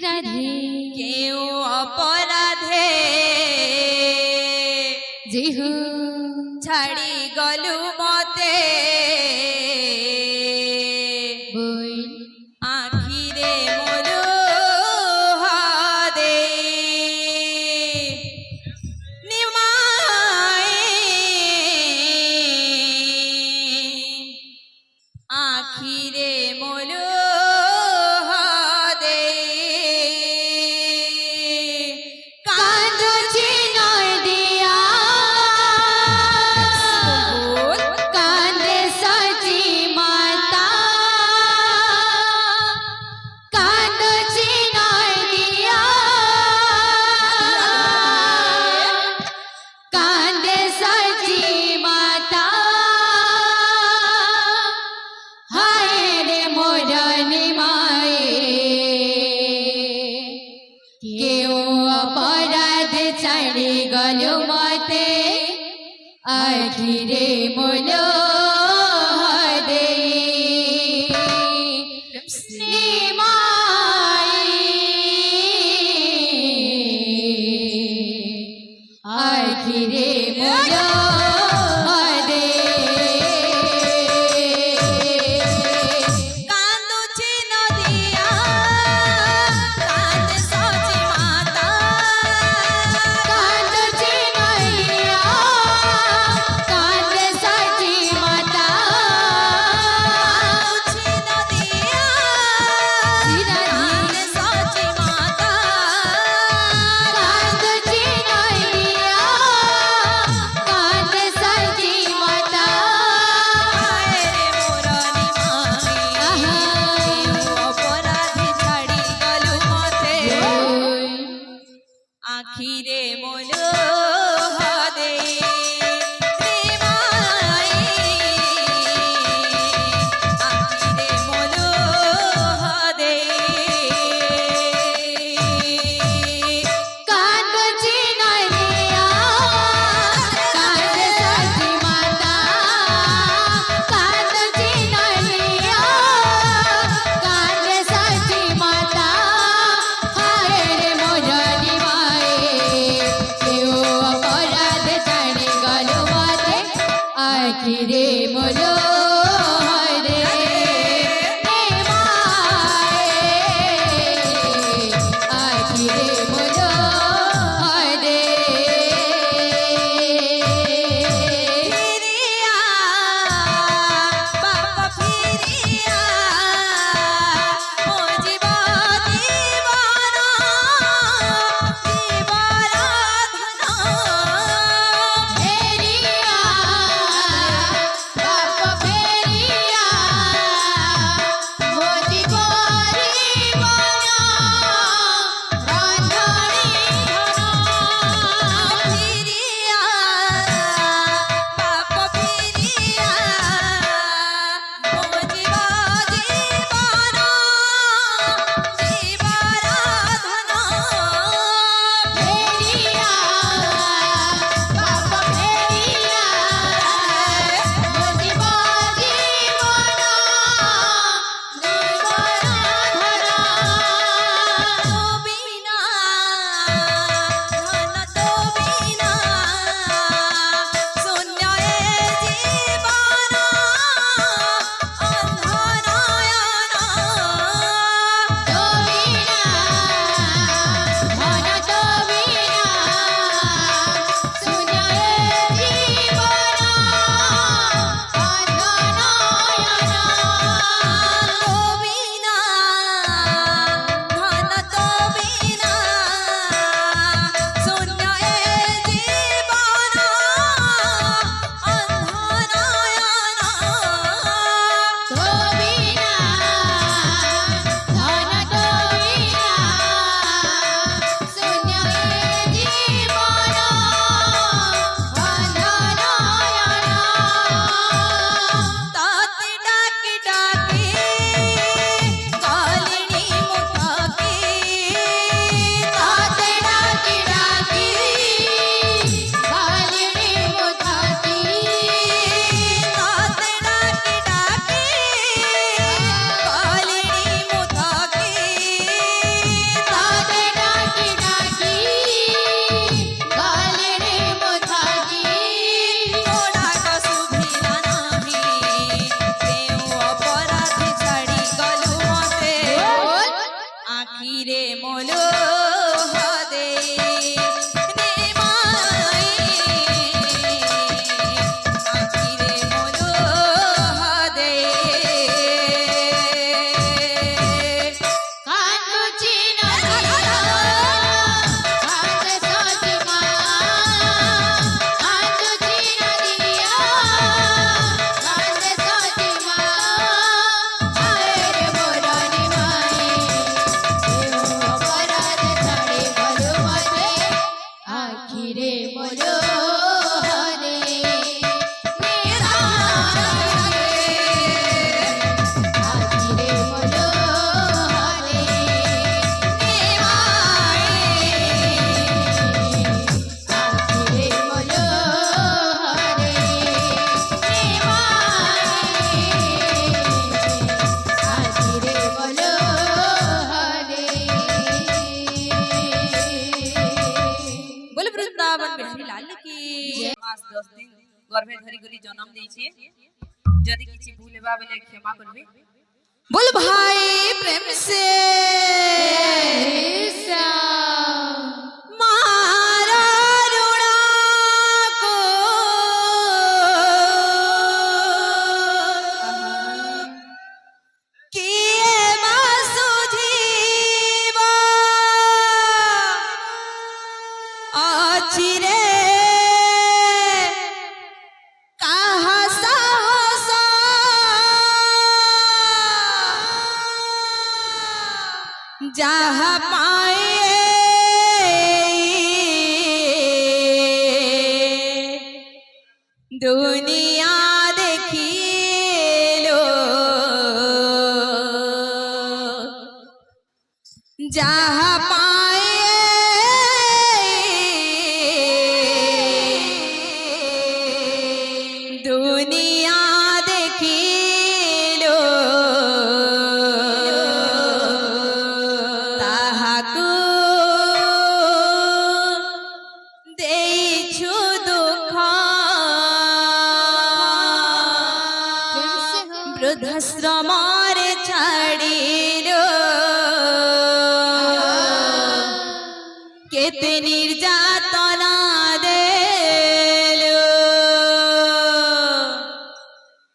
রাধে কেউ অপরাধে যেহ ছাড়ি গলু মতে বই আখিরে মরু হদে নিমাই আখিরে মরু হদে কাঁদছি নয় দিয়া কাঁদে সচি মাতা কাঁদছি নয় দিয়া কাঁদে সচি মাতা হায় রে মোরনি মায়ে কেউ অপরাধ ছাড়ি গল মতে আখিরে মোল হদে নিমাই আখিরে মোল হদে কান্দুছি নদিয়া কান্দে সচি মাতা কাঁদছি নইয়া কাঁদে সচি মাতা কান্দুছি নদিয়া কান্দে সচি মাতা কাঁদছি নইয়া কাঁদে সচি মাতা হায়রে মোরনি মাই অপরাধী ছাড়ি গলু মতে আখিরে মলু হদে নিমাই আখিরে মলু হদে কাঁদছি নইয়া কাঁদে সচি মাতা কাঁদছি নইয়া কাঁদে সচি মাতা হায় রে মোরনি মায়ে কেউ অপরাধ ছাড়ি গল মতে আখিরে মোল হদে আখিরে মোল হদে ফিরিয়া বাপ ফিরিয়া ও জীবন জীবন ফেরিয়া বাপ ফেরিয়া গর্ভে ধরি করি জন্ম দিয়েছি যদি কিছু ভুল হেবা বলে ক্ষমা করবে बोल भाई प्रेम से मारा रुणा को किए बासुजीवा आचिरे कहा साहसा जहाँ पाए दुनिया देखी लो जहाँ पाए दुनिया देखी लो তাহাকু দেইছু দুঃখ বৃদ্ধাশ্রমরে ছাড়িল কেতে নির্যাতনা দেল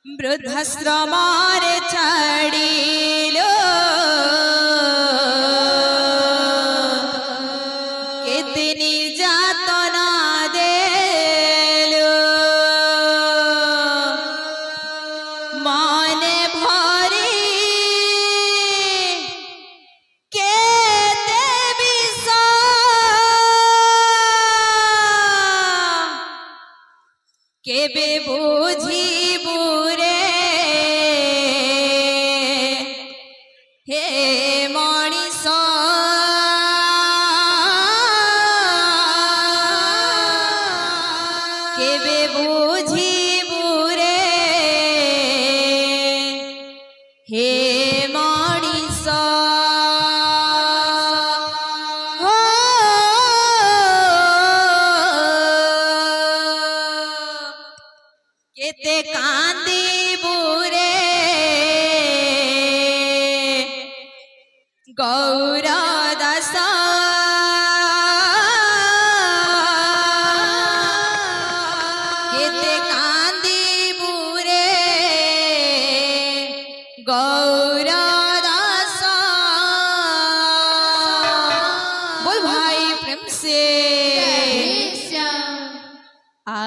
বৃদ্ধাশ্রমরে ছাড়িল কেতে নির্যাতনা দেল মনে ভরি কেতে বিষ কেবে বুঝিবু রে হে মଣିষ কেবে বুঝিবু রে হে মଣିষ হো কেতে কান্দিবু রে গৌর দাস কেতে কান্দিবু রে গৌর দাস बोल भाई प्रेम से आ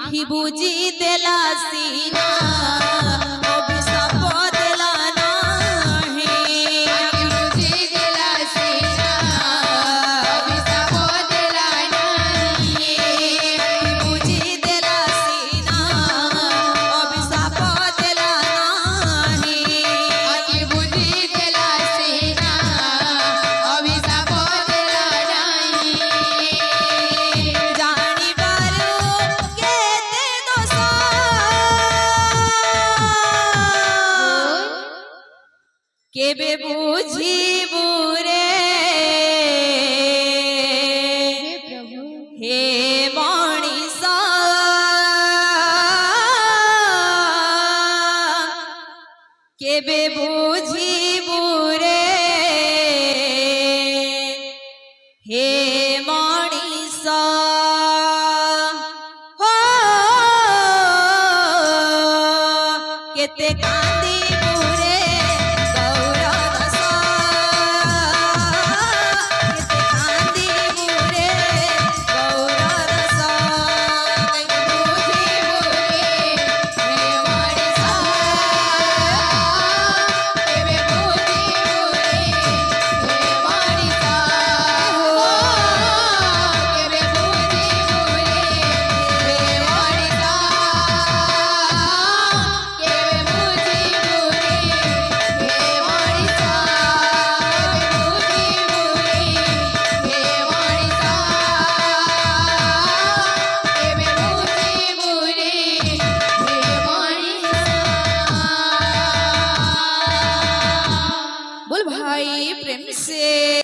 आखी बुझी देला सीना अभिशाप देला नाही आखी बुझी देला सीना अभिशाप देला नाही आखी बुझी देला सीना अभिशाप देला नाही आखी बुझी देला सीना अभिशाप देला नाही जानी बारू केते दोष केबे बुझिबू रे हे मणिष केबे बुझिबू रे हे मणिष हो केते कांदिबू रे गौरदस केते कांदिबू रे गौरदस केबे बुझिबू रे हे मणिष केबे बुझिबू रे हे मणिष हो केबे बुझिबू रे हे मणिष केबे बुझिबू रे हे मणिष केबे बुझिबू रे हे मणिष बोल भाई प्रेम से